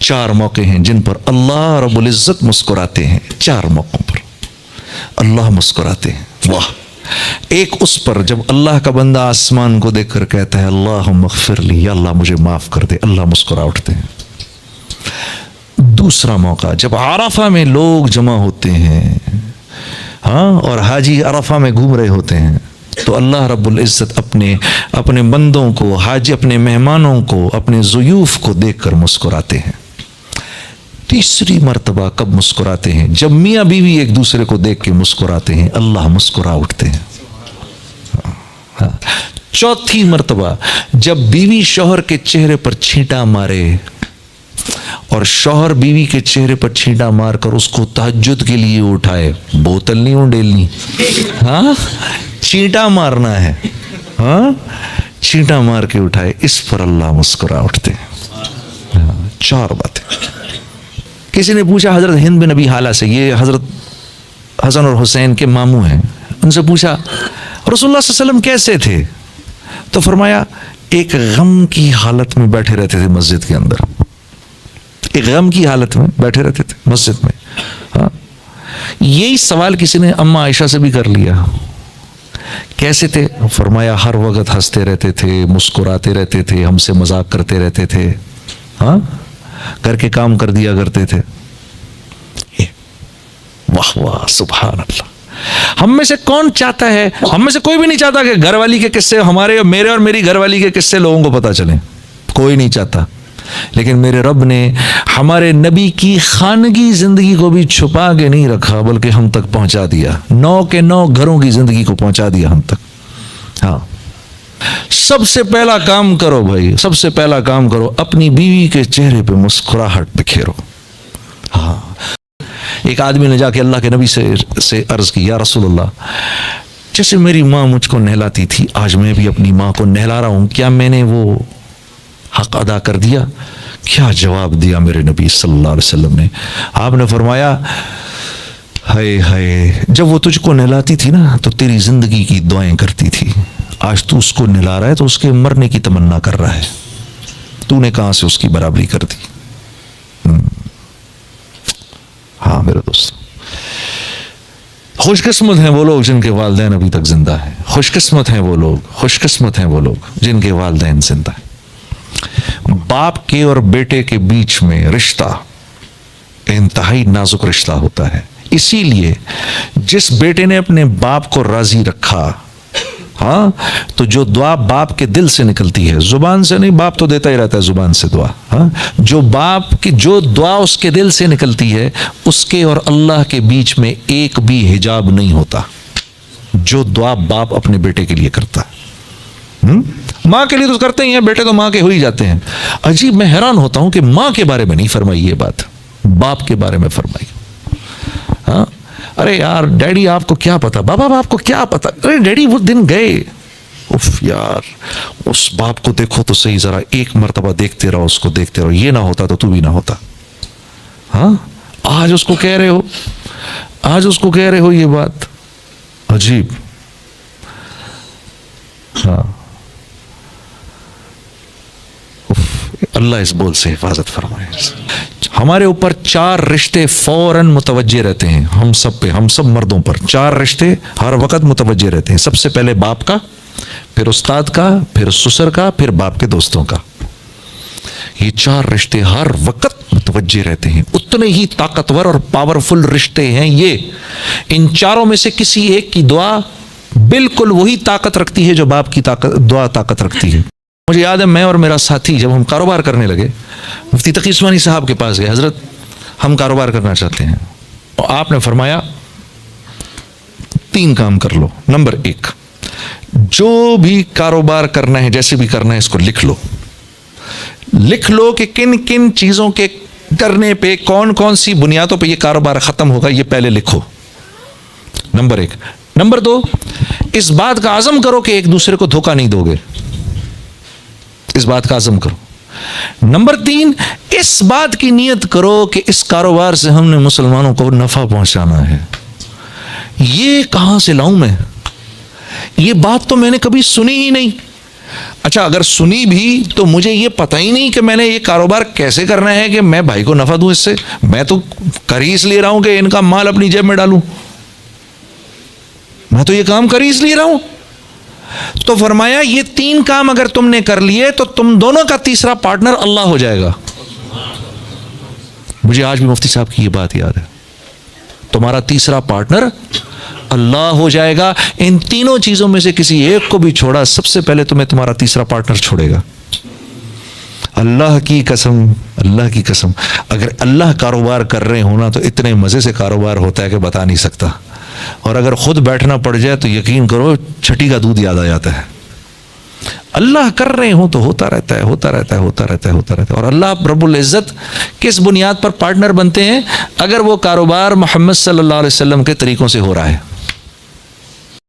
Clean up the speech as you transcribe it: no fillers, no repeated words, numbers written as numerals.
4 موقع ہیں جن پر اللہ رب العزت مسکراتے ہیں. 4 موقعوں پر اللہ مسکراتے ہیں. واہ. ایک اس پر جب اللہ کا بندہ آسمان کو دیکھ کر کہتا ہے اللہم اغفر لی، یا اللہ مجھے معاف کر دے، اللہ مسکرا اٹھتے ہیں. دوسرا موقع جب عرفہ میں لوگ جمع ہوتے ہیں، ہاں، اور حاجی عرفہ میں گھوم رہے ہوتے ہیں، تو اللہ رب العزت اپنے بندوں کو، حاجی اپنے مہمانوں کو، اپنے ضیوف کو دیکھ کر مسکراتے ہیں. تیسری مرتبہ کب مسکراتے ہیں؟ جب میاں بیوی ایک دوسرے کو دیکھ کے مسکراتے ہیں، اللہ مسکرا اٹھتے ہیں. چوتھی مرتبہ جب بیوی شوہر کے چہرے پر چھینٹا مارے اور شوہر بیوی کے چہرے پر چھینٹا مار کر اس کو تہجد کے لیے اٹھائے، بوتل نہیں اڈیلنی، ہاں، چھینٹا مارنا ہے، ہاں، چھینٹا مار کے اٹھائے، اس پر اللہ مسکرا اٹھتے ہیں. 4 باتیں. کسی نے پوچھا حضرت ہند بن ابی حالہ سے، یہ حضرت حسن اور حسین کے ماموں ہیں، ان سے پوچھا رسول اللہ صلی اللہ علیہ وسلم کیسے تھے؟ تو فرمایا ایک غم کی حالت میں بیٹھے رہتے تھے مسجد کے اندر، ایک غم کی حالت میں بیٹھے رہتے تھے مسجد میں. ہاں، یہی سوال کسی نے اماں عائشہ سے بھی کر لیا، کیسے تھے؟ فرمایا ہر وقت ہنستے رہتے تھے، مسکراتے رہتے تھے، ہم سے مذاق کرتے رہتے تھے، ہاں، گھر کے کام کر دیا کرتے تھے. واہ واہ سبحان اللہ. ہم میں سے کون چاہتا ہے، ہم میں سے کوئی بھی نہیں چاہتا کہ گھر والی کے قصے، میرے اور میری گھر والی کے قصے لوگوں کو پتہ چلیں، کوئی نہیں چاہتا. لیکن میرے رب نے ہمارے نبی کی خانگی زندگی کو بھی چھپا کے نہیں رکھا، بلکہ ہم تک پہنچا دیا. 9 کے 9 گھروں کی زندگی کو پہنچا دیا ہم تک. ہاں، سب سے پہلا کام کرو بھائی، سب سے پہلا کام کرو، اپنی بیوی کے چہرے پہ مسکراہٹ بکھیرو. ہاں، ایک آدمی نے جا کے اللہ کے نبی سے عرض کی، یا رسول اللہ، جیسے میری ماں مجھ کو نہلاتی تھی، آج میں بھی اپنی ماں کو نہلا رہا ہوں، کیا میں نے وہ حق ادا کر دیا؟ کیا جواب دیا میرے نبی صلی اللہ علیہ وسلم نے؟ آپ نے فرمایا ہائے ہائے، جب وہ تجھ کو نہلاتی تھی نا تو تیری زندگی کی دعائیں کرتی تھی، آج تو اس کو نہلا رہا ہے تو اس کے مرنے کی تمنا کر رہا ہے، تو نے کہاں سے اس کی برابری کر دی؟ ہاں میرے دوست، خوش قسمت ہیں وہ لوگ جن کے والدین ابھی تک زندہ ہیں. خوش قسمت ہیں وہ لوگ، خوش قسمت ہیں وہ لوگ جن کے والدین زندہ ہیں. باپ کے اور بیٹے کے بیچ میں رشتہ انتہائی نازک رشتہ ہوتا ہے. اسی لیے جس بیٹے نے اپنے باپ کو راضی رکھا، ہاں، تو جو دعا باپ کے دل سے نکلتی ہے، زبان سے نہیں، باپ تو دیتا ہی رہتا ہے زبان سے دعا، ہاں، جو باپ کی جو دعا اس کے دل سے نکلتی ہے، اس کے اور اللہ کے بیچ میں ایک بھی حجاب نہیں ہوتا. جو دعا باپ اپنے بیٹے کے لیے کرتا ہے، ماں کے لیے تو کرتے ہی ہیں، بیٹے تو ماں کے ہو ہی جاتے ہیں. عجیب، میں حیران ہوتا ہوں کہ ماں کے بارے میں نہیں فرمائی یہ بات، باپ کے بارے میں فرمائی. ہاں، ارے یار ڈیڈی آپ کو کیا پتا، بابا آپ کو کیا پتا، ارے ڈیڈی وہ دن گئے. اف یار، اس باپ کو دیکھو تو صحیح، ذرا ایک مرتبہ دیکھتے رہو، اس کو دیکھتے رہو، یہ نہ ہوتا تو بھی نہ ہوتا. ہاں، آج اس کو کہہ رہے ہو، آج اس کو کہہ رہے ہو یہ بات. عجیب. ہاں، اللہ اس بول سے حفاظت فرمائے. ہمارے اوپر 4 رشتے فوراً متوجہ رہتے ہیں، ہم سب پہ، ہم سب مردوں پر 4 رشتے ہر وقت متوجہ رہتے ہیں. سب سے پہلے باپ کا، پھر استاد کا، پھر سسر کا، پھر باپ کے دوستوں کا. یہ 4 رشتے ہر وقت متوجہ رہتے ہیں. اتنے ہی طاقتور اور پاورفل رشتے ہیں یہ. ان 4 میں سے کسی ایک کی دعا بالکل وہی طاقت رکھتی ہے جو باپ کی دعا طاقت رکھتی ہے. مجھے یاد ہے میں اور میرا ساتھی جب ہم کاروبار کرنے لگے، مفتی تقی عثمانی صاحب کے پاس گئے، حضرت ہم کاروبار کرنا چاہتے ہیں. آپ نے فرمایا 3 کام کر لو. نمبر 1، جو بھی کاروبار کرنا ہے، جیسے بھی کرنا ہے، اس کو لکھ لو. لکھ لو کہ کن کن چیزوں کے کرنے پہ، کون کون سی بنیادوں پہ یہ کاروبار ختم ہوگا، یہ پہلے لکھو. نمبر 1. نمبر 2، اس بات کا عزم کرو کہ ایک دوسرے کو دھوکہ نہیں دو گے، اس بات کا عزم کرو. نمبر 3، اس بات کی نیت کرو کہ اس کاروبار سے ہم نے مسلمانوں کو نفع پہنچانا ہے. یہ کہاں سے لاؤں میں؟ یہ بات تو میں نے کبھی سنی ہی نہیں. اچھا اگر سنی بھی تو مجھے یہ پتہ ہی نہیں کہ میں نے یہ کاروبار کیسے کرنا ہے کہ میں بھائی کو نفع دوں اس سے. میں تو کر ہی اس لیے رہا ہوں کہ ان کا مال اپنی جیب میں ڈالوں. میں تو یہ کام کر ہی اس لیے رہا ہوں. تو فرمایا یہ 3 کام اگر تم نے کر لیے تو تم دونوں کا تیسرا پارٹنر اللہ ہو جائے گا. مجھے آج بھی مفتی صاحب کی یہ بات یاد ہے. تمہارا تیسرا پارٹنر اللہ ہو جائے گا. ان تینوں چیزوں میں سے کسی ایک کو بھی چھوڑا، سب سے پہلے تمہیں تمہارا تیسرا پارٹنر چھوڑے گا. اللہ کی قسم، اللہ کی قسم، اگر اللہ کاروبار کر رہے ہونا تو اتنے مزے سے کاروبار ہوتا ہے کہ بتا نہیں سکتا. اور اگر خود بیٹھنا پڑ جائے تو یقین کرو چھٹی کا دودھ یاد آ جاتا ہے. اللہ کر رہے ہوں تو ہوتا رہتا ہے، ہوتا رہتا ہے، ہوتا رہتا ہے، ہوتا رہتا ہے. اور اللہ رب العزت کس بنیاد پر پارٹنر بنتے ہیں؟ اگر وہ کاروبار محمد صلی اللہ علیہ وسلم کے طریقوں سے ہو رہا ہے.